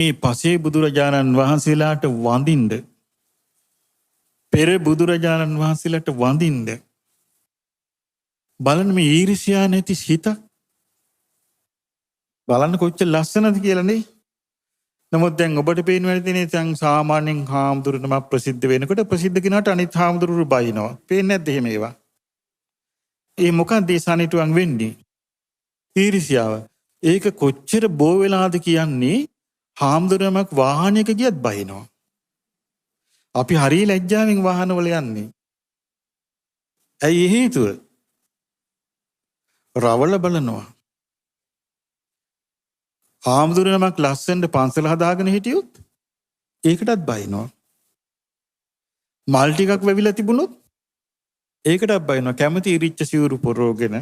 මේ පසේ බුදුරජාණන් වහන්සේලාට වඳින්න, පෙර බුදුරජාණන් වහන්සේලාට වඳින්න බලන්න මේ ඊර්ෂ්‍යා නැති හිත බලන්න කොච්චර ලස්සනද කියලානේ. නමුත් දැන් ඔබට පේනවා නේද දැන් සාමාන්‍යයෙන් හාමුදුරුවම ප්‍රසිද්ධ වෙනකොට ප්‍රසිද්ධ කෙනාට අනිත් හාමුදුරුවෝ බයිනවා. පේන්නේ නැද්ද එහෙම ඒවා? ඒ මොකක්ද ඒ සනිටුවන් වෙන්නේ? ඊර්ෂ්‍යාව. ඒක කොච්චර බෝ වෙලාද කියන්නේ හාමුදුරුවමක් වාහනයක ගියත් බයිනවා. අපි හරිය ලැජ්ජාවෙන් වාහනවල යන්නේ. ඇයි හේතුව? රවල බලනවා. හාමුදුරුවමක් ලස්සනට පන්සල හදාගෙන හිටියොත් ඒකටත් බයිනවා. මල් ටිකක් වැවිලා තිබුණොත් ඒකටත් බයිනවා. කැමති ඉරිච්ච සිවුරු පොරෝගෙන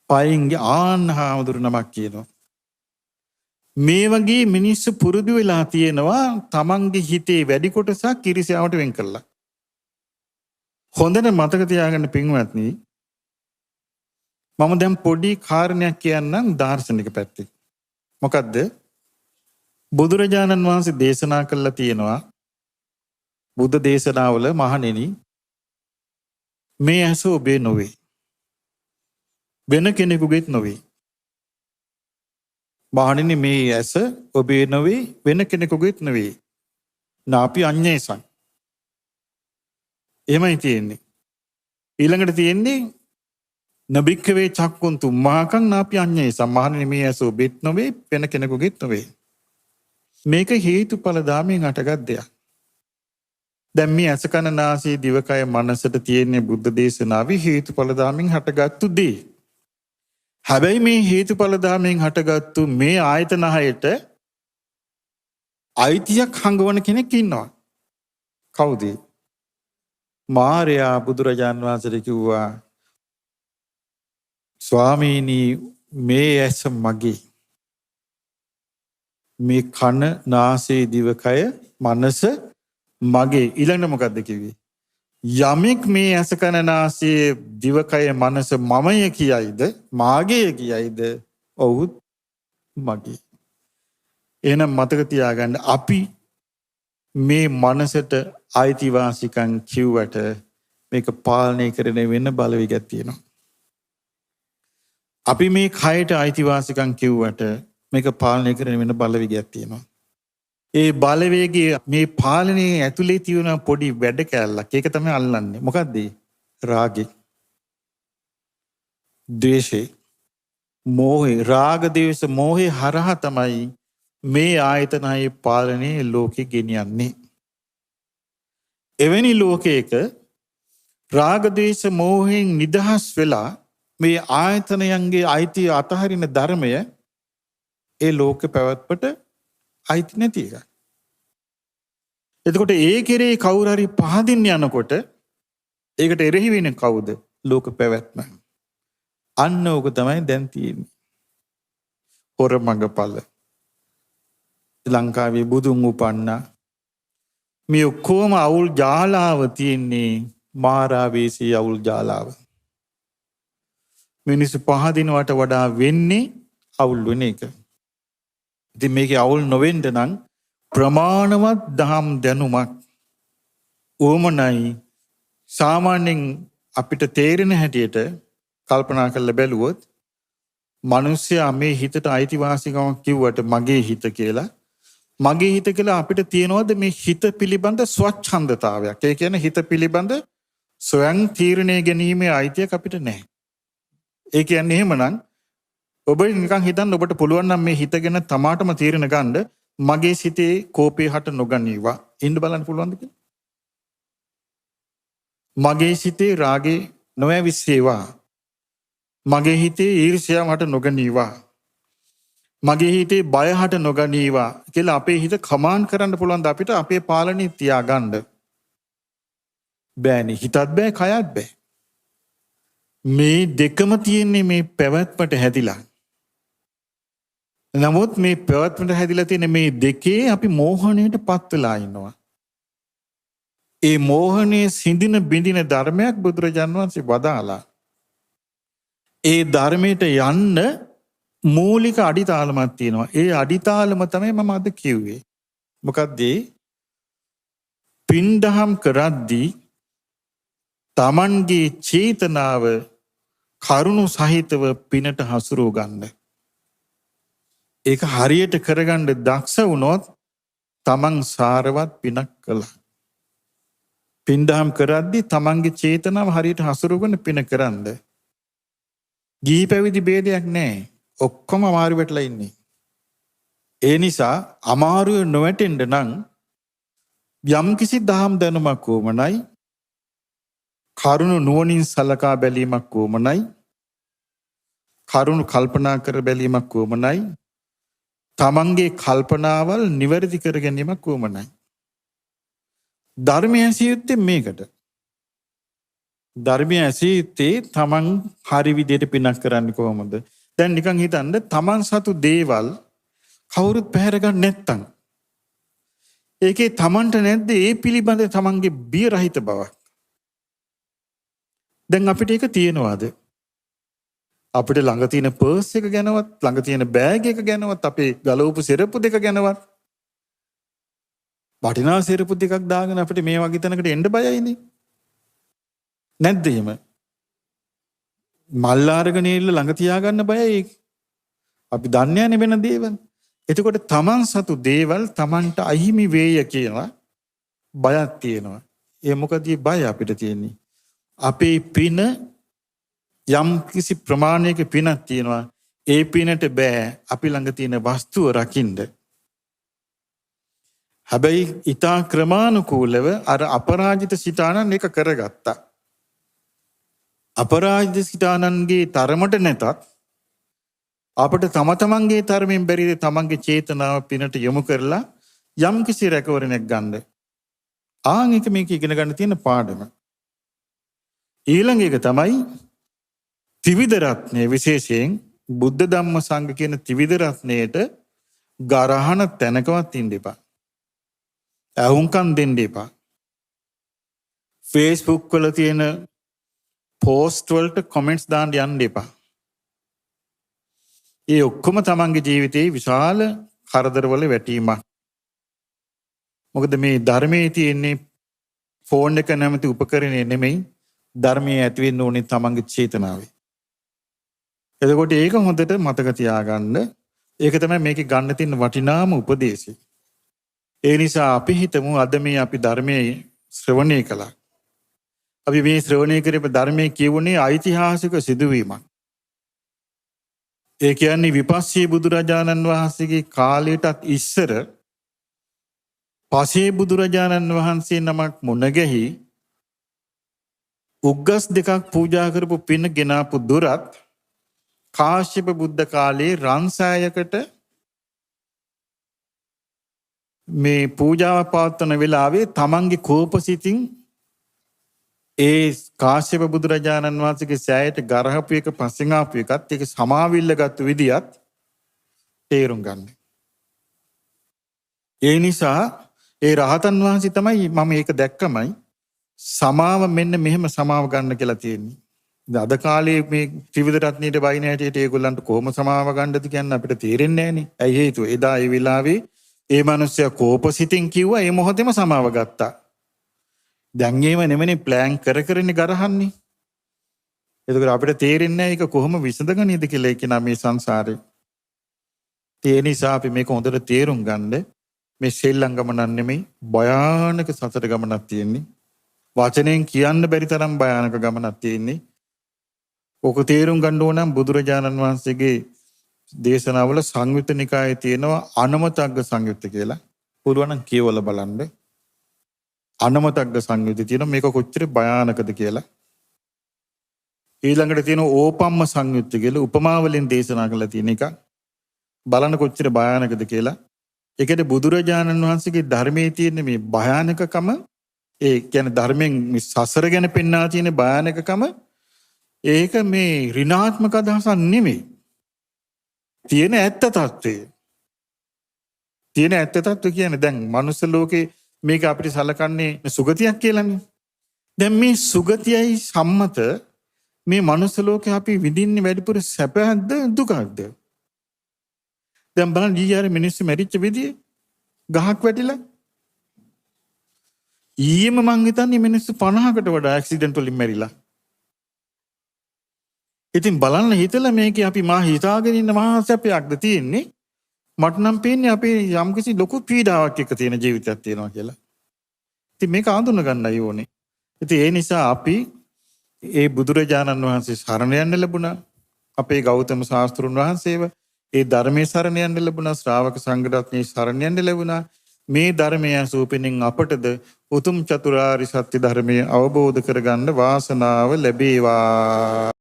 පයින්ගේ ආන්න හාමුදුරුවමක් කියනවා. මේ වගේ මිනිස්සු පුරුදු වෙලා තියෙනවා තමන්ගේ හිතේ වැඩි කොටසක් ඊර්ෂ්‍යාවට වෙන් කළා. හොඳට මතක තියාගන්න පින්වත්නි, මම දැන් පොඩි කාරණයක් කියන්නම් දාර්ශනික පැත්තේ. මොකද්ද? බුදුරජාණන් වහන්සේ දේශනා කළා තියෙනවා බුද්ධ දේශනාවල, මහණෙනි මේ ඇස ඔබේ නොවේ, වෙන කෙනෙකුගේත් නොවේ. මහණෙනි මේ ඇස ඔබේ නොවේ, වෙන කෙනෙකුගේත් නොවේ. නාපි අඤ්ඤේසං. එහෙමයි තියෙන්නේ. ඊළඟට තියෙන්නේ නබික්කවේ චක්කුන්තු මහකං නාපි අඤ්ඤේසං. මහණෙනි මේ ඇස ඔබෙත් නොවේ, වෙන කෙනෙකුගේත් නොවේ. මේක හේතුඵල ධාමයෙන් හටගත් දෙයක්. දැන් මේ ඇස කන නාසය දිවකය මනසට තියෙන බුද්ධ දේශනාවේ හේතුඵල ධාමයෙන් හටගත්තු දේ. හැබැයි මේ හේතුඵල ධාමයෙන් හටගත්තු මේ ආයතන හයට අයිතියක් හංගවන කෙනෙක් ඉන්නවා. කවුද? මාරයා බුදුරජාන් වහන්සේට කිව්වා, ස්වාමීනි මේ ඇස මගේ, මේ කන නාසය දිවකය මනස මගේ. ඊළඟට මොකද්ද කිව්වේ? යමෙක් මේ ඇස කන නාසය දිවකය මනස මමය කියයිද, මාගේ කියයිද, ඔහුත් මගේ. එහෙනම් මතක තියාගන්න, අපි මේ මනසට අයිතිවාසිකම් කිව්වට මේක පාලනය කරන වෙන බලවේගයක් තියෙනවා. අපි මේ කයට අයිතිවාසිකම් කිව්වට මේක පාලනය කරන වෙන බලවේගයක් තියෙනවා. ඒ බලවේගයේ මේ පාලනයේ ඇතුලේ තියෙන පොඩි වැඩ කැලලක්. ඒක තමයි අල්ලන්නේ. මොකද්ද? රාගෙ, ද්වේෂේ, මෝහේ. රාග, ද්වේෂ, මෝහේ හරහා තමයි මේ ආයතනයේ පාලනයේ ලෝකෙ ගෙනියන්නේ. එවැනි ලෝකයක රාග, ද්වේෂ, මෝහෙන් නිදහස් වෙලා මේ ආයතනයන්ගේ අයිතිය අතහරින ධර්මය ඒ ලෝක පැවැත්මට අයිති නැති එක. එතකොට ඒ කෙරේ කවුරු හරි පහදින්න යනකොට ඒකට එරෙහි වෙන්නේ කවුද? ලෝක පැවැත්ම. අන්න ඕක තමයි දැන් තියෙන්නේ. හොර මඟපල. ලංකාවේ බුදුන් උපන්නා. මේ ඔක්කොම අවුල් ජාලාව තියෙන්නේ මාරාවේසී අවුල් ජාලාව. මිනිස්සු පහදිනවට වඩා වෙන්නේ අවුල් වෙන එක. ඉතින් මේකේ අවුල් නොවෙන්න නම් ප්‍රමාණවත් දහම් දැනුමක් ඕමනයි. සාමාන්‍යයෙන් අපිට තේරෙන හැටියට කල්පනා කරලා බැලුවොත් මිනිස්සයා මේ හිතට අයිතිවාසිකමක් කිව්වට මගේ හිත කියලා, මගේ හිත කියලා අපිට තියෙනවද මේ හිත පිළිබඳ ස්වච්ඡන්දතාවයක්? ඒ කියන්නේ හිත පිළිබඳ ස්වයං තීරණය ගැනීමේ අයිතියක් අපිට නැහැ. ඒ කියන්නේ එහෙමනම් ඔබ නිකන් හිතන්න, ඔබට පුළුවන් නම් මේ හිත ගැන තමාටම තීරණ ගන්න, මගේ සිතේ කෝපේ හට නොගනීවා. ඉන්න බලන්න පුළුවන්ද කියලා? මගේ සිතේ රාගේ නොඇවිස්සේවා. මගේ හිතේ ඊර්ෂ්‍යාව හට නොගනීවා. මගේ හිතේ බය හට නොගනීවා කියලා අපේ හිත කමාන්ඩ් කරන්න පුළුවන් ද අපිට අපේ පාලනේ තියාගන්න? බෑනේ. හිතත් බෑ, කයත් බෑ. මේ දෙකම තියෙන්නේ මේ පැවැත්මට හැදිලා. නමුත් මේ පැවැත්මට හැදිලා තියෙන මේ දෙකේ අපි මෝහණයට පත් වෙලා ඉන්නවා. ඒ මෝහණයේ සිඳින බිඳින ධර්මයක් බුදුරජාණන් වහන්සේ වදාලා. ඒ ධර්මයට යන්න මූලික අඩිතාලමක් තියෙනවා. ඒ අඩිතාලම තමයි මම අද කිව්වේ. මොකක්ද ඒ? පින්දහම් කරද්දී තමන්ගේ චේතනාව කරුණු සහිතව පිනට හසුරුව ගන්න. ඒක හරියට කරගන්න දක්ෂ වුණොත් තමන් සාරවත් පිනක් කළා. පින්දහම් කරද්දී තමන්ගේ චේතනාව හරියට හසුරුවගෙන පින කරන්න. ගිහි පැවිදි ભેදයක් නැහැ. ඔක්කොම අමාරු වෙట్లా ඉන්නේ. ඒ නිසා අමාරුවේ නොවැටෙන්න නම් යම්කිසි දහම් දැනුමක් ඕමනයි, කරුණු නුවණින් සලකා බැලීමක් ඕමනයි, කරුණු කල්පනා කර බැලීමක් ඕමනයි, තමන්ගේ කල්පනාවල් නිවැරදි කර ගැනීමක් ඕමනයි. ධර්මය ඇසිය යුත්තේ මේකට. ධර්මය ඇසිය යුත්තේ තමන් හරි විදියට පිනක් කරන්නේ කොහොමද? දැන් නිකන් හිතන්න තමන් සතු දේවල් කවුරුත් පැහැර ගන්න නැත්තම් ඒකේ තමන්ට නැද්ද ඒ පිළිබඳ තමන්ගේ බිය රහිත බවක්? දැන් අපිට ඒක තියෙනවාද? අපිට ළඟ තියෙන පර්ස් එක ගැනවත්, ළඟ තියෙන බෑග් එක ගැනවත්, අපේ ගලවපු සෙරප්පු දෙක ගැනවත්, වටිනා සෙරප්පු දෙකක් දාගෙන අපිට මේ වගේ තැනකට එන්න බයයිනේ. නැද්ද එහෙම? මල් අරගෙන ඉල්ල ළඟ තියාගන්න බයයි. අපි දන්නේ නැහැ වෙන දේවල්. එතකොට තමන් සතු දේවල් තමන්ට අහිමි වේය කියලා බයක් තියෙනවා. ඒ මොකද මේ බය අපිට තියෙන්නේ? අපේ පින යම් කිසි ප්‍රමාණයක පිනක් තියෙනවා. ඒ පිනට බෑ අපි ළඟ තියෙන වස්තුව රකින්න. හැබැයි ඊටා ක්‍රමානුකූලව අර අපරාජිත සිතානන් එක කරගත්තා. අපරාජිත සිතානන්ගේ තරමට නැතත් අපට තම තමන්ගේ තරමින් බැරිද තමන්ගේ චේතනාව පිනට යොමු කරලා යම් කිසි රැකවරණයක් ගන්න. ආන් එක මේක ඉගෙන ගන්න තියෙන පාඩම. ඊළඟ එක තමයි ත්‍රිවිධ රත්නය, විශේෂයෙන් බුද්ධ ධම්ම සංඝ කියන ත්‍රිවිධ රත්නයට ගරහන තැනකවත් ඉන්න එපා. අහුම්කම් දෙන්න එපා. Facebook වල තියෙන පෝස්ට් වලට කමෙන්ට්ස් දාන්න යන්න එපා. ඒ ඔක්කොම තමන්ගේ ජීවිතේ විශාල කරදරවල වැටීමක්. මොකද මේ ධර්මයේ තියෙන්නේ ෆෝන් එක නැමැති උපකරණය නෙමෙයි, ධර්මයේ ඇති වෙන්න ඕනේ තමන්ගේ චේතනාවේ. එතකොට ඒක හොඳට මතක තියාගන්න. ඒක තමයි මේකේ ගන්න තියෙන වටිනාම උපදේශය. ඒ නිසා අපි හිතමු අද මේ අපි ධර්මයේ ශ්‍රවණය කළා. අපි මේ ශ්‍රවණය කරපු ධර්මයේ කියවුනේ ඓතිහාසික සිදුවීමක්. ඒ කියන්නේ විපස්සී බුදුරජාණන් වහන්සේගේ කාලයටත් ඉස්සර පසේ බුදුරජාණන් වහන්සේ නමක් මුණ ගැහි උග්ගස් දෙකක් පූජා කරපු පින ගෙනාපු දුරත් කාශ්‍යප බුද්ධ කාලේ රන්සෑයකට මේ පූජාව පවත්වන වෙලාවේ තමන්ගේ කෝපසිතින් ඒ කාශ්‍යප බුදුරජාණන් වහන්සේගේ සෑයට ගරහපු එක පස්සෙන් ආපු එකත් ඒක සමාවිල්ල ගත්තු විදියත් තේරුම් ගන්න. ඒ නිසා ඒ රහතන් වහන්සේ තමයි මම ඒක දැක්කමයි සමාව මෙන්න මෙහෙම සමාව ගන්න කියලා තියෙන්නේ. අද කාලේ මේ ත්‍රිවිධ රත්නයේ බයින හැටියට ඒගොල්ලන්ට කොහොම සමාව ගන්නද කියන්නේ අපිට තේරෙන්නේ නැහනේ. ඇයි හේතුව? එදා ඒ වෙලාවේ ඒ මිනිස්සයා කෝපසිතින් කිව්වා ඒ මොහොතේම සමාව ගත්තා. දැන් ඒව නෙමෙයි ප්ලෑන් කරන්නේ ගරහන්නේ. එතකොට අපිට තේරෙන්නේ නැහැ ඒක කොහොම විසඳගන්නේද කියලා ඒක නම් මේ සංසාරේ. ඒ නිසා අපි මේක හොඳට තේරුම් ගන්න. මේ ශ්‍රී ගමනක් නෙමෙයි භයානක සතර ගමනක් තියෙන්නේ. වචනෙන් කියන්න බැරි තරම් භයානක ගමනක් තියෙන්නේ. ඔක තේරුම් ගන්න ඕන නම් බුදුරජාණන් වහන්සේගේ දේශනාවල සංයුත්ත නිකායේ තියෙනවා අනමතග්ග සංයුත්ත කියලා. පුළුවන් නම් කියවලා බලන්න. අනමතග්ග සංයුත්තේ තියෙන මේක කොච්චර භයානකද කියලා. ඊළඟට තියෙන ඕපම්ම සංයුත්ත කියලා උපමා වලින් දේශනා කරලා තියෙන එක. බලන්න කොච්චර භයානකද කියලා. ඒකේ බුදුරජාණන් වහන්සේගේ ධර්මයේ තියෙන මේ භයානකකම, ඒ කියන්නේ ධර්මයෙන් මේ සසර ගැන පෙන්වා තියෙන භයානකකම, ඒක මේ ඍණාත්මක අදහසක් නෙමෙයි. තියෙන ඇත්ත తත්වය. තියෙන ඇත්ත తත්වය කියන්නේ දැන් මනුස්ස ලෝකේ මේක අපිට සලකන්නේ සුගතියක් කියලානේ. දැන් මේ සුගතියයි සම්මත මේ මනුස්ස ලෝකේ අපි විඳින්නේ වැඩිපුර සැපද දුකද? දැන් බලන්න ඊයේ මිනිස්සු මැරිච්ච විදිය ගහක් වැටිලා. ඊයේම මං හිතන්නේ මිනිස්සු 50කට වඩා ඇක්සිඩන්ට් වලින් මැරිලා. ඉතින් බලන්න හිතලා මේකේ අපි මා හිතාගෙන ඉන්න මහා සැපයක්ද තියෙන්නේ. මට නම් පේන්නේ අපේ යම්කිසි ලොකු පීඩාවක් එක්ක තියෙන ජීවිතයක් තියෙනවා කියලා. ඉතින් මේක අඳුන ගන්නයි ඕනේ. ඉතින් ඒ නිසා අපි ඒ බුදුරජාණන් වහන්සේ සරණ යන්න ලැබුණා. අපේ ගෞතම ශාස්ත්‍රුන් වහන්සේව ඒ ධර්මයේ සරණ යන්න ලැබුණා. ශ්‍රාවක සංඝ රත්නයේ සරණ යන්න ලැබුණා. මේ ධර්මය සූපෙනින් අපටද උතුම් චතුරාරි සත්‍ය ධර්මය අවබෝධ කරගන්න වාසනාව ලැබේවා.